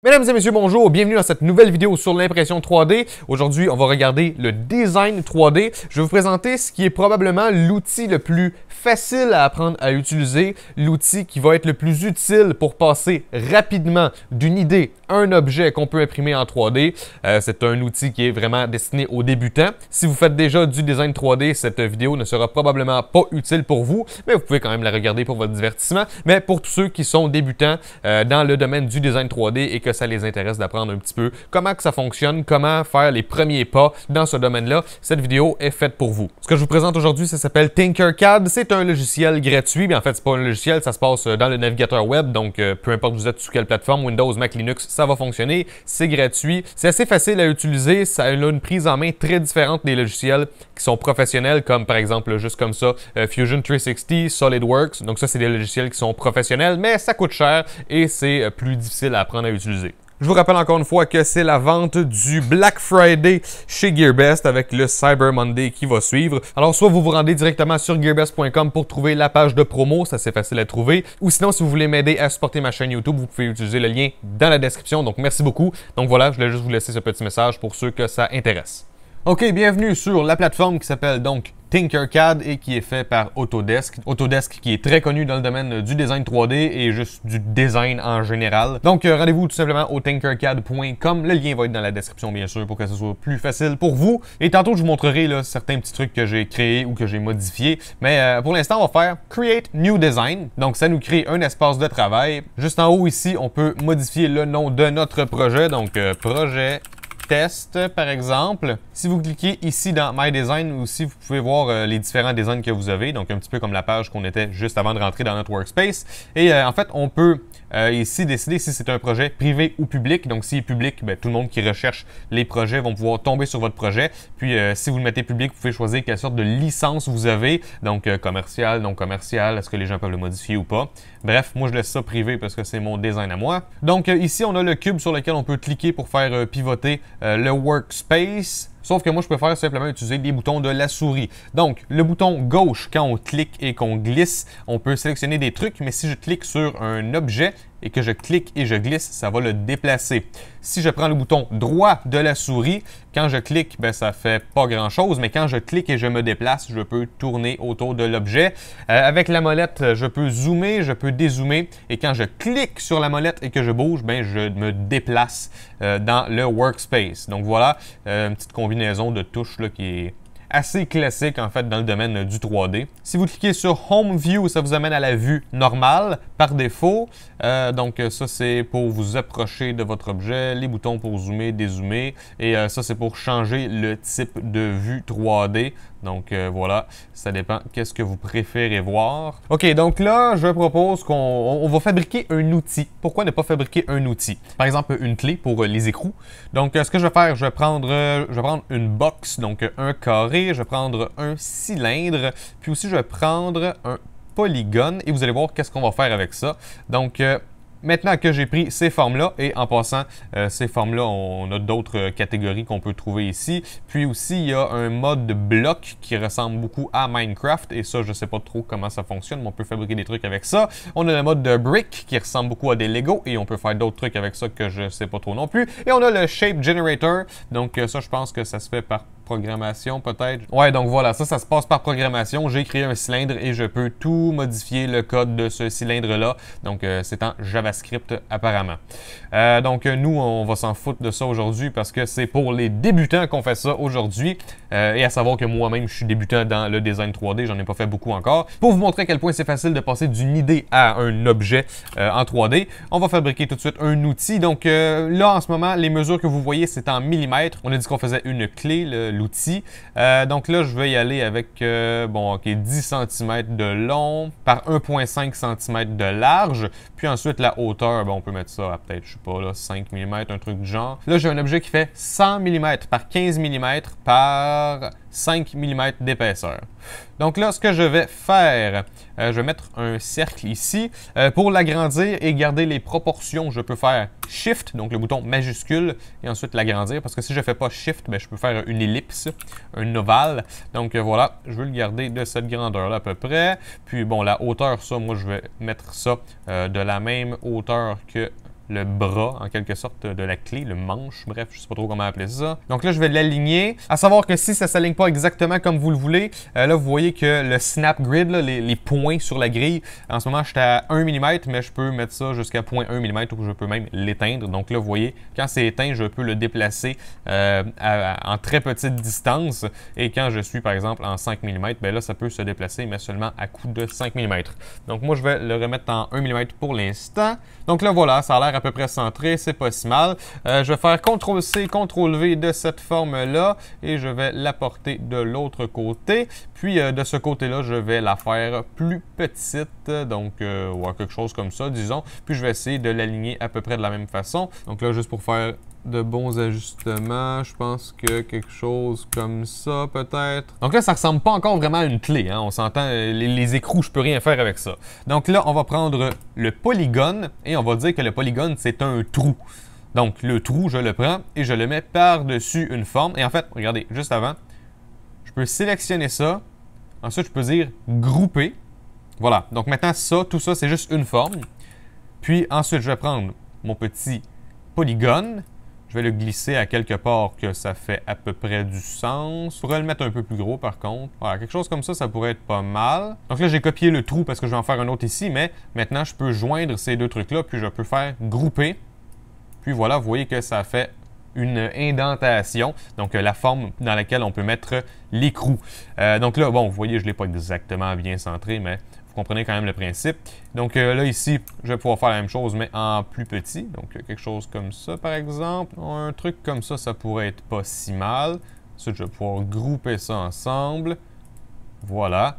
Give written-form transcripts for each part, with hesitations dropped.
Mesdames et messieurs, bonjour, bienvenue dans cette nouvelle vidéo sur l'impression 3D. Aujourd'hui, on va regarder le design 3D. Je vais vous présenter ce qui est probablement l'outil le plus facile à apprendre à utiliser, l'outil qui va être le plus utile pour passer rapidement d'une idée à un objet qu'on peut imprimer en 3D. C'est un outil qui est vraiment destiné aux débutants. Si vous faites déjà du design 3D, cette vidéo ne sera probablement pas utile pour vous, mais vous pouvez quand même la regarder pour votre divertissement. Mais pour tous ceux qui sont débutants dans le domaine du design 3D et que ça les intéresse d'apprendre un petit peu comment que ça fonctionne, comment faire les premiers pas dans ce domaine-là, cette vidéo est faite pour vous. Ce que je vous présente aujourd'hui, ça s'appelle Tinkercad. C'est un logiciel gratuit, mais en fait, c'est pas un logiciel, ça se passe dans le navigateur web, donc peu importe vous êtes sur quelle plateforme, Windows, Mac, Linux, ça va fonctionner. C'est gratuit. C'est assez facile à utiliser. Ça a une prise en main très différente des logiciels qui sont professionnels, comme par exemple, juste comme ça, Fusion 360, SolidWorks. Donc ça, c'est des logiciels qui sont professionnels, mais ça coûte cher et c'est plus difficile à apprendre à utiliser. Je vous rappelle encore une fois que c'est la vente du Black Friday chez GearBest avec le Cyber Monday qui va suivre. Alors, soit vous vous rendez directement sur gearbest.com pour trouver la page de promo, ça c'est facile à trouver. Ou sinon, si vous voulez m'aider à supporter ma chaîne YouTube, vous pouvez utiliser le lien dans la description. Donc, merci beaucoup. Donc voilà, je voulais juste vous laisser ce petit message pour ceux que ça intéresse. OK, bienvenue sur la plateforme qui s'appelle donc Tinkercad et qui est fait par Autodesk. Autodesk qui est très connu dans le domaine du design 3D et juste du design en général. Donc rendez-vous tout simplement au tinkercad.com. Le lien va être dans la description bien sûr pour que ce soit plus facile pour vous. Et tantôt je vous montrerai là, certains petits trucs que j'ai créés ou que j'ai modifiés. Mais pour l'instant on va faire Create New Design. Donc ça nous crée un espace de travail. Juste en haut ici on peut modifier le nom de notre projet. Donc projet test par exemple. Si vous cliquez ici dans My Design aussi, vous pouvez voir les différents designs que vous avez, donc un petit peu comme la page qu'on était juste avant de rentrer dans notre workspace. Et en fait, on peut ici décider si c'est un projet privé ou public. Donc s'il est public, bien, tout le monde qui recherche les projets vont pouvoir tomber sur votre projet. Puis si vous le mettez public, vous pouvez choisir quelle sorte de licence vous avez. Donc commercial, non commercial, est-ce que les gens peuvent le modifier ou pas. Bref, moi je laisse ça privé parce que c'est mon design à moi. Donc ici, on a le cube sur lequel on peut cliquer pour faire pivoter le workspace. Sauf que moi, je préfère simplement utiliser des boutons de la souris. Donc, le bouton gauche, quand on clique et qu'on glisse, on peut sélectionner des trucs, mais si je clique sur un objet et que je clique et je glisse, ça va le déplacer. Si je prends le bouton droit de la souris, quand je clique, ben, ça fait pas grand-chose, mais quand je clique et je me déplace, je peux tourner autour de l'objet. Avec la molette, je peux zoomer, je peux dézoomer, et quand je clique sur la molette et que je bouge, ben, je me déplace dans le workspace. Donc voilà, une petite combinaison de touches là, qui est assez classique en fait dans le domaine du 3D. Si vous cliquez sur Home View, ça vous amène à la vue normale par défaut. Donc ça c'est pour vous approcher de votre objet, les boutons pour zoomer, dézoomer et ça c'est pour changer le type de vue 3D. Donc voilà, ça dépend qu'est-ce que vous préférez voir. OK, donc là, je propose qu'on va fabriquer un outil. Pourquoi ne pas fabriquer un outil? Par exemple, une clé pour les écrous. Donc ce que je vais faire, je vais prendre une box, donc un carré, je vais prendre un cylindre, puis aussi je vais prendre un polygone et vous allez voir qu'est-ce qu'on va faire avec ça. Donc maintenant que j'ai pris ces formes-là, et en passant, ces formes-là, on a d'autres catégories qu'on peut trouver ici. Puis aussi, il y a un mode bloc qui ressemble beaucoup à Minecraft. Et ça, je ne sais pas trop comment ça fonctionne, mais on peut fabriquer des trucs avec ça. On a le mode de brick qui ressemble beaucoup à des Lego. Et on peut faire d'autres trucs avec ça que je ne sais pas trop non plus. Et on a le Shape Generator. Donc ça, je pense que ça se fait par programmation peut-être. Ouais, donc voilà, ça se passe par programmation. J'ai créé un cylindre et je peux tout modifier le code de ce cylindre-là. Donc c'est en JavaScript apparemment. Donc nous, on va s'en foutre de ça aujourd'hui parce que c'est pour les débutants qu'on fait ça aujourd'hui. Et à savoir que moi-même, je suis débutant dans le design 3D, j'en ai pas fait beaucoup encore. Pour vous montrer à quel point c'est facile de passer d'une idée à un objet en 3D, on va fabriquer tout de suite un outil. Donc là, en ce moment, les mesures que vous voyez, c'est en millimètres. On a dit qu'on faisait une clé, l'outil. Donc là, je vais y aller avec bon, OK, 10 cm de long par 1,5 cm de large. Puis ensuite, la hauteur, bon, on peut mettre ça à peut-être, je sais pas, là, 5 mm, un truc du genre. Là, j'ai un objet qui fait 100 mm par 15 mm par 5 mm d'épaisseur. Donc là, ce que je vais faire, je vais mettre un cercle ici. Pour l'agrandir et garder les proportions, je peux faire Shift, donc le bouton majuscule, et ensuite l'agrandir. Parce que si je ne fais pas Shift, ben, je peux faire une ellipse, un ovale. Donc voilà, je veux le garder de cette grandeur-là à peu près. Puis bon, la hauteur, ça, moi, je vais mettre ça de la même hauteur que le bras, en quelque sorte, de la clé, le manche, bref, je sais pas trop comment appeler ça. Donc là, je vais l'aligner. À savoir que si ça ne s'aligne pas exactement comme vous le voulez, là, vous voyez que le snap grid, là, les points sur la grille, en ce moment, j'étais à 1 mm, mais je peux mettre ça jusqu'à 0.1 mm ou je peux même l'éteindre. Donc là, vous voyez, quand c'est éteint, je peux le déplacer en très petite distance. Et quand je suis, par exemple, en 5 mm, ben là, ça peut se déplacer, mais seulement à coup de 5 mm. Donc moi, je vais le remettre en 1 mm pour l'instant. Donc là, voilà, ça a l'air à peu près centré, c'est pas si mal. Je vais faire CTRL-C, CTRL-V de cette forme-là et je vais la porter de l'autre côté. Puis de ce côté-là, je vais la faire plus petite, donc ouais, quelque chose comme ça, disons. Puis je vais essayer de l'aligner à peu près de la même façon. Donc là, juste pour faire de bons ajustements, je pense que quelque chose comme ça peut-être. Donc là, ça ressemble pas encore vraiment à une clé, hein? On s'entend, les écrous, je peux rien faire avec ça. Donc là, on va prendre le polygone et on va dire que le polygone, c'est un trou. Donc le trou, je le prends et je le mets par-dessus une forme. Et en fait, regardez, juste avant, je peux sélectionner ça. Ensuite, je peux dire grouper. Voilà, donc maintenant, ça, tout ça, c'est juste une forme. Puis ensuite, je vais prendre mon petit polygone. Je vais le glisser à quelque part que ça fait à peu près du sens. Je pourrais le mettre un peu plus gros par contre. Voilà, quelque chose comme ça pourrait être pas mal. Donc là, j'ai copié le trou parce que je vais en faire un autre ici, mais maintenant, je peux joindre ces deux trucs-là, puis je peux faire grouper. Puis voilà, vous voyez que ça fait une indentation, donc la forme dans laquelle on peut mettre l'écrou. Donc là, bon, vous voyez, je ne l'ai pas exactement bien centré, mais vous comprenez quand même le principe. Donc là, ici, je vais pouvoir faire la même chose, mais en plus petit. Donc quelque chose comme ça, par exemple. Un truc comme ça pourrait être pas si mal. Ensuite, je vais pouvoir grouper ça ensemble. Voilà.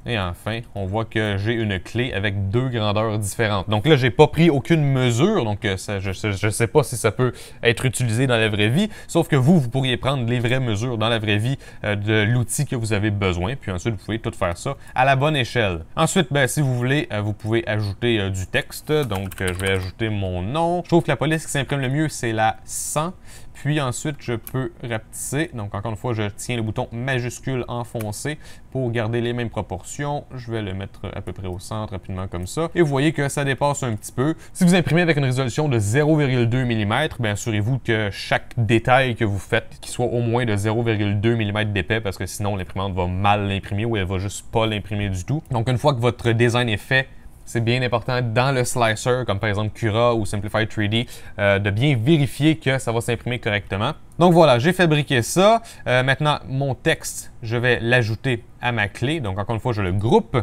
Et enfin, on voit que j'ai une clé avec deux grandeurs différentes. Donc là, j'ai pas pris aucune mesure, donc je ne sais pas si ça peut être utilisé dans la vraie vie, sauf que vous pourriez prendre les vraies mesures dans la vraie vie de l'outil que vous avez besoin, puis ensuite, vous pouvez tout faire ça à la bonne échelle. Ensuite, ben, si vous voulez, vous pouvez ajouter du texte, donc je vais ajouter mon nom. Je trouve que la police qui s'imprime le mieux, c'est la 100. Puis ensuite, je peux rapetisser. Donc encore une fois, je tiens le bouton majuscule enfoncé pour garder les mêmes proportions. Je vais le mettre à peu près au centre rapidement comme ça. Et vous voyez que ça dépasse un petit peu. Si vous imprimez avec une résolution de 0,2 mm, bien assurez-vous que chaque détail que vous faites, qu'il soit au moins de 0,2 mm d'épais, parce que sinon l'imprimante va mal l'imprimer ou elle va juste pas l'imprimer du tout. Donc une fois que votre design est fait, c'est bien important dans le slicer, comme par exemple Cura ou Simplify 3D, de bien vérifier que ça va s'imprimer correctement. Donc voilà, j'ai fabriqué ça. Maintenant, mon texte, je vais l'ajouter à ma clé. Donc encore une fois, je le groupe.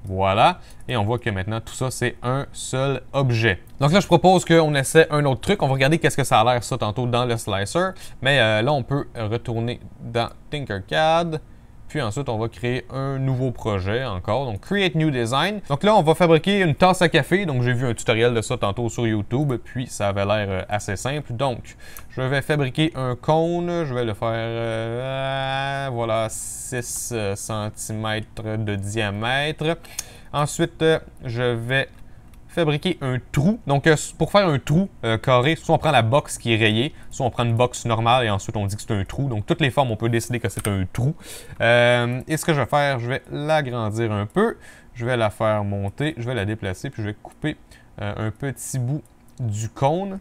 Voilà. Et on voit que maintenant, tout ça, c'est un seul objet. Donc là, je propose qu'on essaie un autre truc. On va regarder qu'est-ce que ça a l'air ça tantôt dans le slicer. Mais là, on peut retourner dans Tinkercad. Puis ensuite, on va créer un nouveau projet encore. Donc, Create New Design. Donc là, on va fabriquer une tasse à café. Donc, j'ai vu un tutoriel de ça tantôt sur YouTube. Puis, ça avait l'air assez simple. Donc, je vais fabriquer un cône. Je vais le faire, voilà, 6 cm de diamètre. Ensuite, je vais fabriquer un trou. Donc, pour faire un trou carré, soit on prend la box qui est rayée, soit on prend une box normale et ensuite on dit que c'est un trou. Donc, toutes les formes, on peut décider que c'est un trou. Et ce que je vais faire, je vais l'agrandir un peu. Je vais la faire monter, je vais la déplacer, puis je vais couper un petit bout du cône.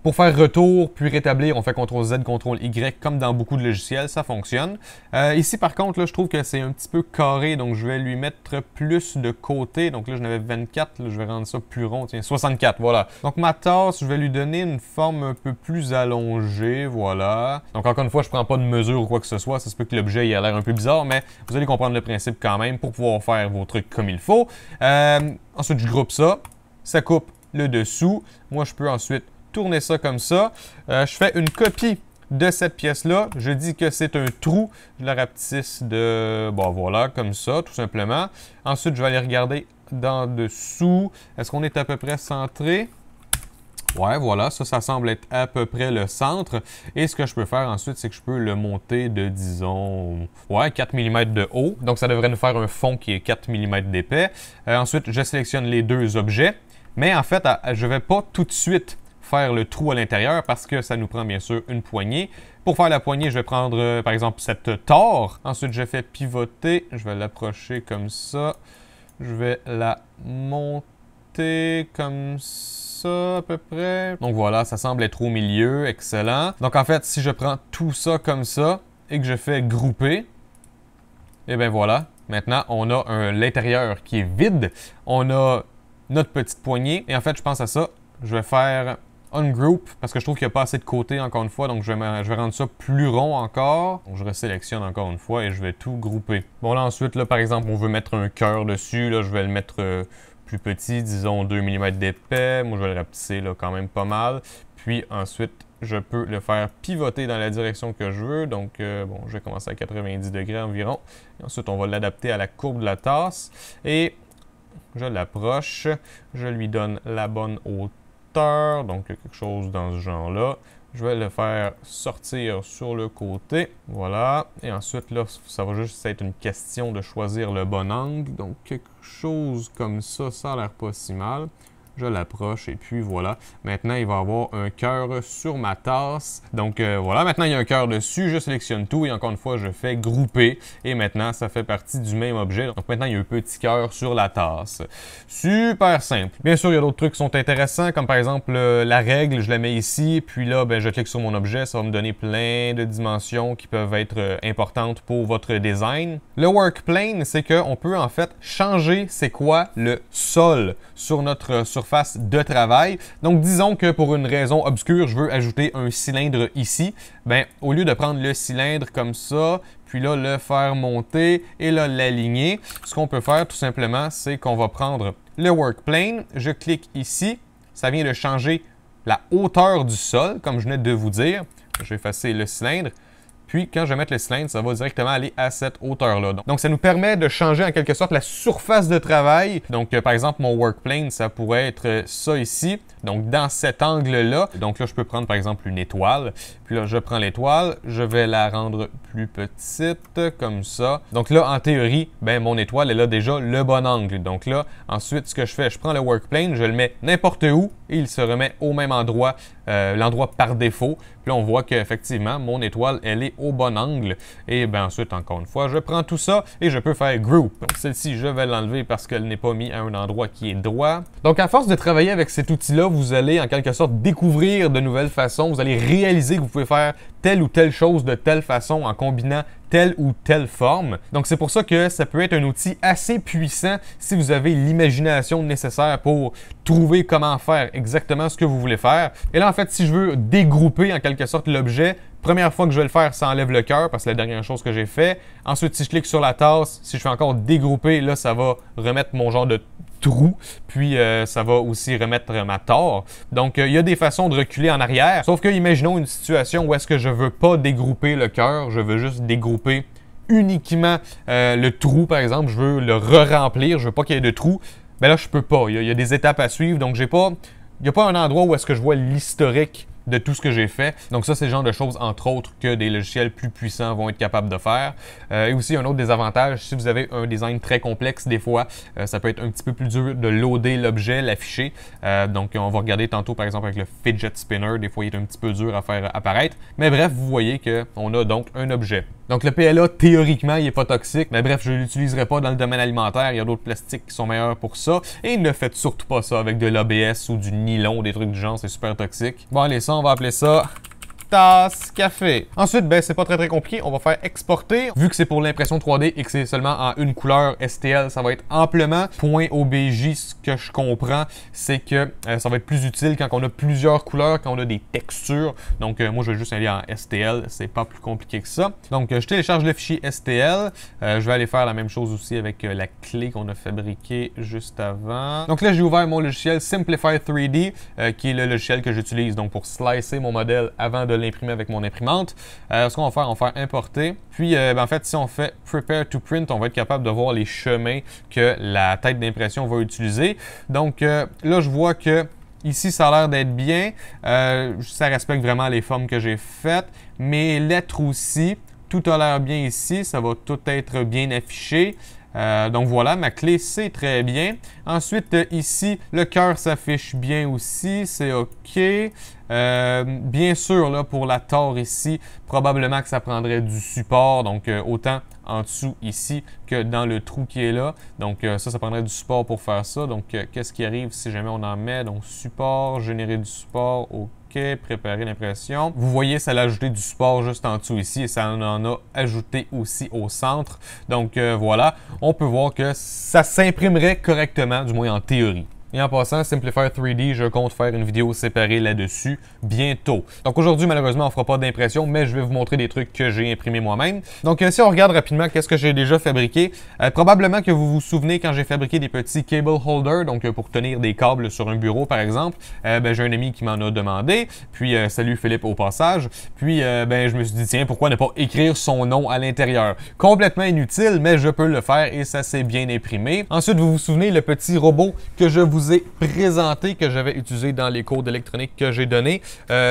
Pour faire retour, puis rétablir, on fait CTRL-Z, CTRL-Y, comme dans beaucoup de logiciels, ça fonctionne. Ici, par contre, là, je trouve que c'est un petit peu carré, donc je vais lui mettre plus de côté. Donc là, j'en avais 24, là, je vais rendre ça plus rond, tiens, 64, voilà. Donc ma tasse, je vais lui donner une forme un peu plus allongée, voilà. Donc encore une fois, je ne prends pas de mesure ou quoi que ce soit, ça se peut que l'objet ait l'air un peu bizarre, mais vous allez comprendre le principe quand même pour pouvoir faire vos trucs comme il faut. Ensuite, je groupe ça, ça coupe le dessous. Moi, je peux ensuite tourner ça comme ça. Je fais une copie de cette pièce-là. Je dis que c'est un trou. Je la rapetisse de... Bon, voilà, comme ça, tout simplement. Ensuite, je vais aller regarder dans dessous. Est-ce qu'on est à peu près centré? Ouais, voilà, ça semble être à peu près le centre. Et ce que je peux faire ensuite, c'est que je peux le monter de, disons, ouais, 4 mm de haut. Donc, ça devrait nous faire un fond qui est 4 mm d'épais. Ensuite, je sélectionne les deux objets. Mais en fait, je ne vais pas tout de suite faire le trou à l'intérieur parce que ça nous prend bien sûr une poignée. Pour faire la poignée, je vais prendre par exemple cette tore. Ensuite, je fais pivoter. Je vais l'approcher comme ça. Je vais la monter comme ça. ça à peu près. Donc voilà, ça semble être au milieu, excellent. Donc en fait, si je prends tout ça comme ça et que je fais grouper, et bien voilà, maintenant on a l'intérieur qui est vide. On a notre petite poignée et en fait, je pense à ça, je vais faire ungroup parce que je trouve qu'il n'y a pas assez de côté encore une fois, donc je vais rendre ça plus rond encore. Donc je resélectionne encore une fois et je vais tout grouper. Bon là ensuite, là, par exemple, on veut mettre un cœur dessus, là, je vais le mettre plus petit, disons 2 mm d'épais. Moi je vais le rapetisser là, quand même pas mal. Puis ensuite, je peux le faire pivoter dans la direction que je veux. Donc bon, je vais commencer à 90 degrés environ. Et ensuite, on va l'adapter à la courbe de la tasse. Et je l'approche, je lui donne la bonne hauteur, donc quelque chose dans ce genre-là. Je vais le faire sortir sur le côté, voilà. Et ensuite, là, ça va juste être une question de choisir le bon angle. Donc, quelque chose comme ça, ça a l'air pas si mal. Je l'approche et puis voilà. Maintenant, il va y avoir un cœur sur ma tasse. Donc voilà, maintenant il y a un cœur dessus. Je sélectionne tout et encore une fois, je fais grouper. Et maintenant, ça fait partie du même objet. Donc maintenant, il y a un petit cœur sur la tasse. Super simple. Bien sûr, il y a d'autres trucs qui sont intéressants, comme par exemple la règle, je la mets ici. Puis là, ben, je clique sur mon objet. Ça va me donner plein de dimensions qui peuvent être importantes pour votre design. Le work plane, c'est qu'on peut en fait changer c'est quoi le sol sur notre surface de travail. Donc, disons que pour une raison obscure, je veux ajouter un cylindre ici. Ben, au lieu de prendre le cylindre comme ça, puis là, le faire monter et là, l'aligner, ce qu'on peut faire tout simplement, c'est qu'on va prendre le work plane. Je clique ici. Ça vient de changer la hauteur du sol, comme je venais de vous dire. Je vais effacer le cylindre. Puis, quand je vais mettre le cylindre, ça va directement aller à cette hauteur-là. Donc, ça nous permet de changer en quelque sorte la surface de travail. Donc, par exemple, mon work plane, ça pourrait être ça ici. Donc, dans cet angle-là. Donc là, je peux prendre, par exemple, une étoile. Puis là, je prends l'étoile. Je vais la rendre plus petite, comme ça. Donc là, en théorie, ben, mon étoile, elle a déjà le bon angle. Donc là, ensuite, ce que je fais, je prends le work plane, je le mets n'importe où et il se remet au même endroit, l'endroit par défaut. Puis là, on voit qu'effectivement, mon étoile, elle est au bon angle. Et bien ensuite, encore une fois, je prends tout ça et je peux faire group. Donc celle-ci, je vais l'enlever parce qu'elle n'est pas mise à un endroit qui est droit. Donc à force de travailler avec cet outil-là, vous allez en quelque sorte découvrir de nouvelles façons. Vous allez réaliser que vous pouvez faire telle ou telle chose de telle façon en combinant telle ou telle forme. Donc c'est pour ça que ça peut être un outil assez puissant si vous avez l'imagination nécessaire pour trouver comment faire exactement ce que vous voulez faire. Et là en fait, si je veux dégrouper en quelque sorte l'objet, première fois que je vais le faire, ça enlève le cœur parce que c'est la dernière chose que j'ai fait. Ensuite, si je clique sur la tasse, si je fais encore dégrouper, là ça va remettre mon genre de trou, puis ça va aussi remettre ma tare. Donc, il y a des façons de reculer en arrière, sauf que imaginons une situation où est-ce que je veux pas dégrouper le cœur, je veux juste dégrouper uniquement le trou, par exemple, je veux le re-remplir, je veux pas qu'il y ait de trou. Ben là, je peux pas, il y a des étapes à suivre, donc il n'y a pas un endroit où est-ce que je vois l'historique de tout ce que j'ai fait. Donc ça, c'est le genre de choses, entre autres, que des logiciels plus puissants vont être capables de faire. Et aussi, un autre désavantage, si vous avez un design très complexe, des fois, ça peut être un petit peu plus dur de loader l'objet, l'afficher. Donc, on va regarder tantôt, par exemple, avec le fidget spinner. Des fois, il est un petit peu dur à faire apparaître. Mais bref, vous voyez qu'on a donc un objet. Donc, le PLA, théoriquement, il n'est pas toxique. Mais bref, je ne l'utiliserai pas dans le domaine alimentaire. Il y a d'autres plastiques qui sont meilleurs pour ça. Et ne faites surtout pas ça avec de l'ABS ou du nylon, des trucs du genre. C'est super toxique. Bon, allez, ça, on va appeler ça tasse café. Ensuite, ben, c'est pas très compliqué. On va faire exporter. Vu que c'est pour l'impression 3D et que c'est seulement en une couleur STL, ça va être amplement. Point OBJ, ce que je comprends, c'est que ça va être plus utile quand on a plusieurs couleurs, quand on a des textures. Donc, moi, je vais juste aller en STL. C'est pas plus compliqué que ça. Donc, je télécharge le fichier STL. Je vais aller faire la même chose aussi avec la clé qu'on a fabriquée juste avant. Donc là, j'ai ouvert mon logiciel Simplify 3D, qui est le logiciel que j'utilise donc pour slicer mon modèle avant de l'imprimer avec mon imprimante. Ce qu'on va faire, on va faire importer. Puis, ben, en fait, si on fait Prepare to Print, on va être capable de voir les chemins que la tête d'impression va utiliser. Donc, là, je vois que ici, ça a l'air d'être bien. Ça respecte vraiment les formes que j'ai faites. Mes lettres aussi, tout a l'air bien ici. Ça va tout être bien affiché. Donc voilà, ma clé, c'est très bien. Ensuite, ici, le cœur s'affiche bien aussi. C'est OK. Bien sûr, là, pour la tare ici, probablement que ça prendrait du support. Donc, autant en dessous ici que dans le trou qui est là. Donc ça prendrait du support pour faire ça. Donc qu'est-ce qui arrive si jamais on en met? Donc support, générer du support, OK, préparer l'impression. Vous voyez, ça l'a ajouté du support juste en dessous ici et ça en a ajouté aussi au centre. Donc voilà, on peut voir que ça s'imprimerait correctement, du moins en théorie. Et en passant, Simplifier 3D, je compte faire une vidéo séparée là-dessus bientôt. Donc aujourd'hui, malheureusement, on ne fera pas d'impression, mais je vais vous montrer des trucs que j'ai imprimés moi-même. Donc si on regarde rapidement qu'est-ce que j'ai déjà fabriqué, probablement que vous vous souvenez quand j'ai fabriqué des petits cable holders, donc pour tenir des câbles sur un bureau par exemple, j'ai un ami qui m'en a demandé, puis salut Philippe au passage, puis je me suis dit tiens, pourquoi ne pas écrire son nom à l'intérieur? Complètement inutile, mais je peux le faire et ça s'est bien imprimé. Ensuite, vous vous souvenez le petit robot que je vous ai présenté, que j'avais utilisé dans les cours d'électronique que j'ai donné.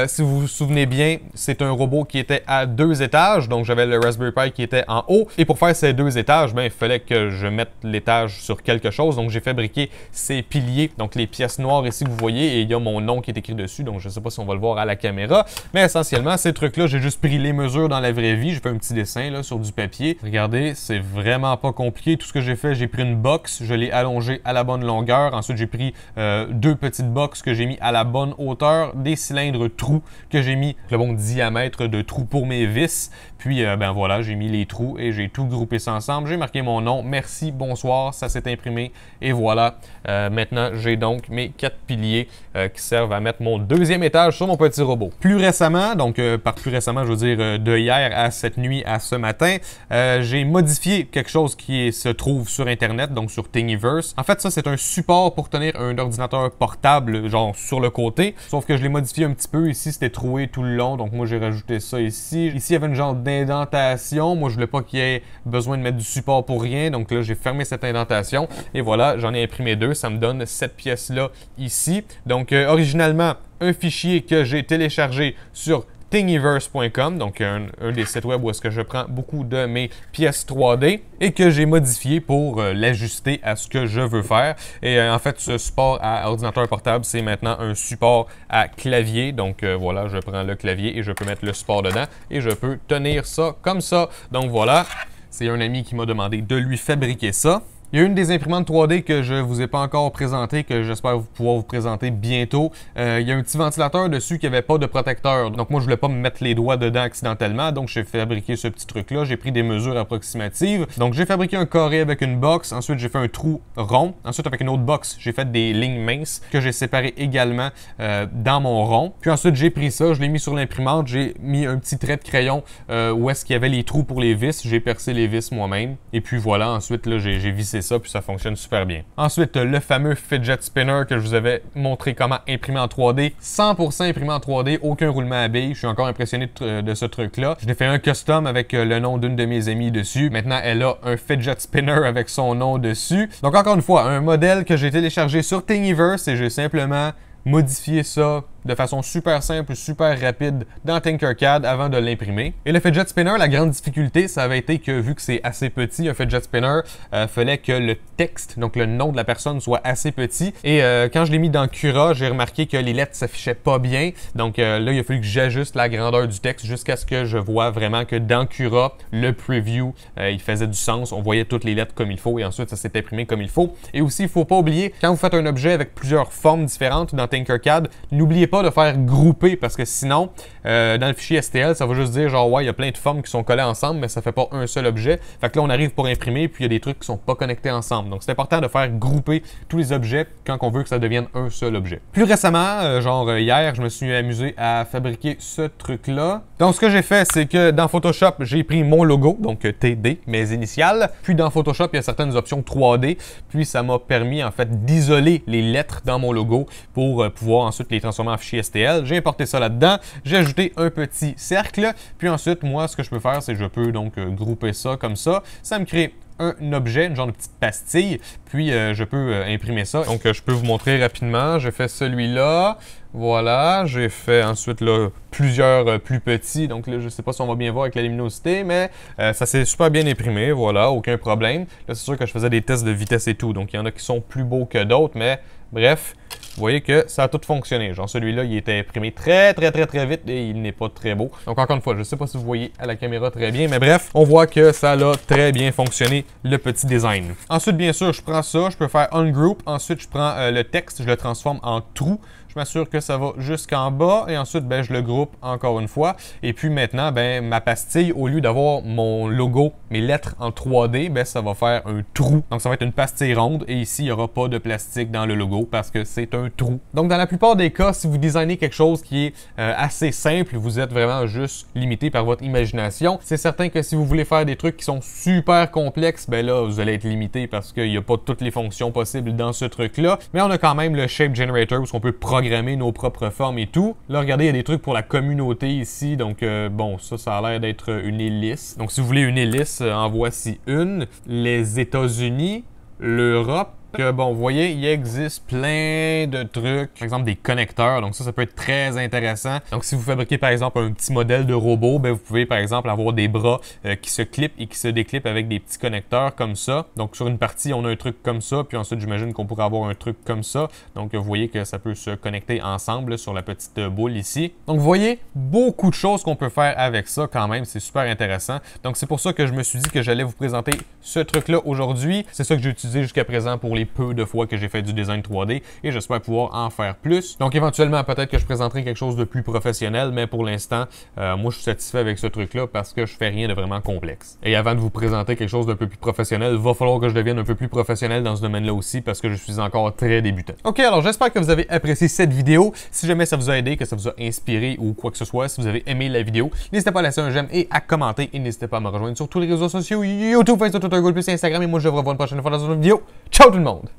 Si vous vous souvenez bien, c'est un robot qui était à 2 étages, donc j'avais le Raspberry Pi qui était en haut. Et pour faire ces 2 étages, il fallait que je mette l'étage sur quelque chose, donc j'ai fabriqué ces piliers, donc les pièces noires ici que vous voyez, et il y a mon nom qui est écrit dessus, donc je ne sais pas si on va le voir à la caméra, mais essentiellement, ces trucs-là, j'ai juste pris les mesures dans la vraie vie, j'ai fait un petit dessin là, sur du papier. Regardez, c'est vraiment pas compliqué. Tout ce que j'ai fait, j'ai pris une box, je l'ai allongée à la bonne longueur, ensuite j'ai pris 2 petites boxes que j'ai mis à la bonne hauteur, des cylindres trous que j'ai mis le bon diamètre de trous pour mes vis, puis voilà, j'ai mis les trous et j'ai tout groupé ça ensemble, j'ai marqué mon nom, merci, bonsoir, ça s'est imprimé et voilà, maintenant j'ai donc mes 4 piliers qui servent à mettre mon 2e étage sur mon petit robot. Plus récemment, donc par plus récemment je veux dire de hier à cette nuit à ce matin, j'ai modifié quelque chose qui se trouve sur internet, donc sur Thingiverse. En fait ça c'est un support pour tenir un ordinateur portable, genre sur le côté. Sauf que je l'ai modifié un petit peu. Ici, c'était troué tout le long. Donc moi, j'ai rajouté ça ici. Ici, il y avait une genre d'indentation. Moi, je voulais pas qu'il y ait besoin de mettre du support pour rien. Donc là, j'ai fermé cette indentation. Et voilà, j'en ai imprimé 2. Ça me donne cette pièce-là ici. Donc, originalement, un fichier que j'ai téléchargé sur Thingiverse.com, donc un des sites web où est-ce que je prends beaucoup de mes pièces 3D et que j'ai modifié pour l'ajuster à ce que je veux faire. Et en fait, ce support à ordinateur portable, c'est maintenant un support à clavier. Donc voilà, je prends le clavier et je peux mettre le support dedans et je peux tenir ça comme ça. Donc voilà, c'est un ami qui m'a demandé de lui fabriquer ça. Il y a une des imprimantes 3D que je ne vous ai pas encore présentée, que j'espère pouvoir vous présenter bientôt. Il y a un petit ventilateur dessus qui n'avait pas de protecteur. Donc moi, je ne voulais pas me mettre les doigts dedans accidentellement. Donc j'ai fabriqué ce petit truc-là. J'ai pris des mesures approximatives. Donc j'ai fabriqué un carré avec une box. Ensuite, j'ai fait un trou rond. Ensuite, avec une autre box, j'ai fait des lignes minces que j'ai séparées également dans mon rond. Puis ensuite, j'ai pris ça, je l'ai mis sur l'imprimante. J'ai mis un petit trait de crayon où est-ce qu'il y avait les trous pour les vis. J'ai percé les vis moi-même. Et puis voilà, ensuite, là, j'ai vissé ça, puis ça fonctionne super bien. Ensuite, le fameux fidget spinner que je vous avais montré comment imprimer en 3D. 100% imprimé en 3D, aucun roulement à billes. Je suis encore impressionné de ce truc-là. Je l'ai fait un custom avec le nom d'une de mes amies dessus. Maintenant, elle a un fidget spinner avec son nom dessus. Donc encore une fois, un modèle que j'ai téléchargé sur Thingiverse et j'ai simplement modifié ça de façon super simple, super rapide dans Tinkercad avant de l'imprimer. Et le fidget spinner, la grande difficulté, ça avait été que vu que c'est assez petit, un fidget spinner, fallait que le texte, donc le nom de la personne, soit assez petit. Et quand je l'ai mis dans Cura, j'ai remarqué que les lettres s'affichaient pas bien. Donc là, il a fallu que j'ajuste la grandeur du texte jusqu'à ce que je vois vraiment que dans Cura, le preview, il faisait du sens. On voyait toutes les lettres comme il faut et ensuite, ça s'est imprimé comme il faut. Et aussi, il ne faut pas oublier, quand vous faites un objet avec plusieurs formes différentes dans Tinkercad, n'oubliez pas de faire grouper parce que sinon, dans le fichier STL, ça va juste dire genre ouais, il y a plein de formes qui sont collées ensemble, mais ça fait pas un seul objet. Fait que là, on arrive pour imprimer, puis il y a des trucs qui sont pas connectés ensemble. Donc, c'est important de faire grouper tous les objets quand on veut que ça devienne un seul objet. Plus récemment, genre hier, je me suis amusé à fabriquer ce truc-là. Donc, ce que j'ai fait, c'est que dans Photoshop, j'ai pris mon logo, donc TD, mes initiales. Puis dans Photoshop, il y a certaines options 3D. Puis ça m'a permis en fait d'isoler les lettres dans mon logo pour pouvoir ensuite les transformer en fichier STL. J'ai importé ça là-dedans, j'ai ajouté un petit cercle, puis ensuite, moi, ce que je peux faire, c'est que je peux donc grouper ça comme ça. Ça me crée un objet, une genre de petite pastille, puis je peux imprimer ça. Donc, je peux vous montrer rapidement. J'ai fait celui-là. Voilà, j'ai fait ensuite là, plusieurs plus petits. Donc là, je ne sais pas si on va bien voir avec la luminosité, mais ça s'est super bien imprimé. Voilà, aucun problème. Là, c'est sûr que je faisais des tests de vitesse et tout. Donc, il y en a qui sont plus beaux que d'autres, mais Bref, vous voyez que ça a tout fonctionné. Genre celui-là, il était imprimé très vite et il n'est pas très beau. Donc encore une fois, je ne sais pas si vous voyez à la caméra très bien, mais bref, on voit que ça a très bien fonctionné, le petit design. Ensuite, bien sûr, je prends ça, je peux faire ungroup. Ensuite, je prends le texte, je le transforme en trou. Je m'assure que ça va jusqu'en bas et ensuite, ben, je le groupe encore une fois. Et puis maintenant, ben, ma pastille, au lieu d'avoir mon logo, mes lettres en 3D, ben, ça va faire un trou. Donc, ça va être une pastille ronde et ici, il n'y aura pas de plastique dans le logo parce que c'est un trou. Donc, dans la plupart des cas, si vous designez quelque chose qui est assez simple, vous êtes vraiment juste limité par votre imagination. C'est certain que si vous voulez faire des trucs qui sont super complexes, ben là, vous allez être limité parce qu'il n'y a pas toutes les fonctions possibles dans ce truc-là. Mais on a quand même le Shape Generator où on peut programmer nos propres formes et tout. Là, regardez, il y a des trucs pour la communauté ici. Donc, bon, ça a l'air d'être une hélice. Donc, si vous voulez une hélice, en voici une. Les États-Unis, l'Europe. Que bon, vous voyez, il existe plein de trucs, par exemple des connecteurs, donc ça peut être très intéressant. Donc si vous fabriquez par exemple un petit modèle de robot, ben, vous pouvez par exemple avoir des bras qui se clippent et qui se déclippent avec des petits connecteurs comme ça. Donc sur une partie, on a un truc comme ça, puis ensuite j'imagine qu'on pourrait avoir un truc comme ça. Donc vous voyez que ça peut se connecter ensemble là, sur la petite boule ici. Donc vous voyez, beaucoup de choses qu'on peut faire avec ça quand même, c'est super intéressant. Donc c'est pour ça que je me suis dit que j'allais vous présenter ce truc-là aujourd'hui. C'est ça que j'ai utilisé jusqu'à présent pour les peu de fois que j'ai fait du design 3D et j'espère pouvoir en faire plus. Donc éventuellement, peut-être que je présenterai quelque chose de plus professionnel, mais pour l'instant, moi je suis satisfait avec ce truc-là parce que je fais rien de vraiment complexe. Et avant de vous présenter quelque chose d'un peu plus professionnel, il va falloir que je devienne un peu plus professionnel dans ce domaine-là aussi parce que je suis encore très débutant. Ok, alors j'espère que vous avez apprécié cette vidéo. Si jamais ça vous a aidé, que ça vous a inspiré ou quoi que ce soit, si vous avez aimé la vidéo, n'hésitez pas à laisser un j'aime et à commenter et n'hésitez pas à me rejoindre sur tous les réseaux sociaux, YouTube, Facebook, Twitter, Google+, Instagram et moi je vous revois une prochaine fois dans une autre vidéo. Ciao tout le monde!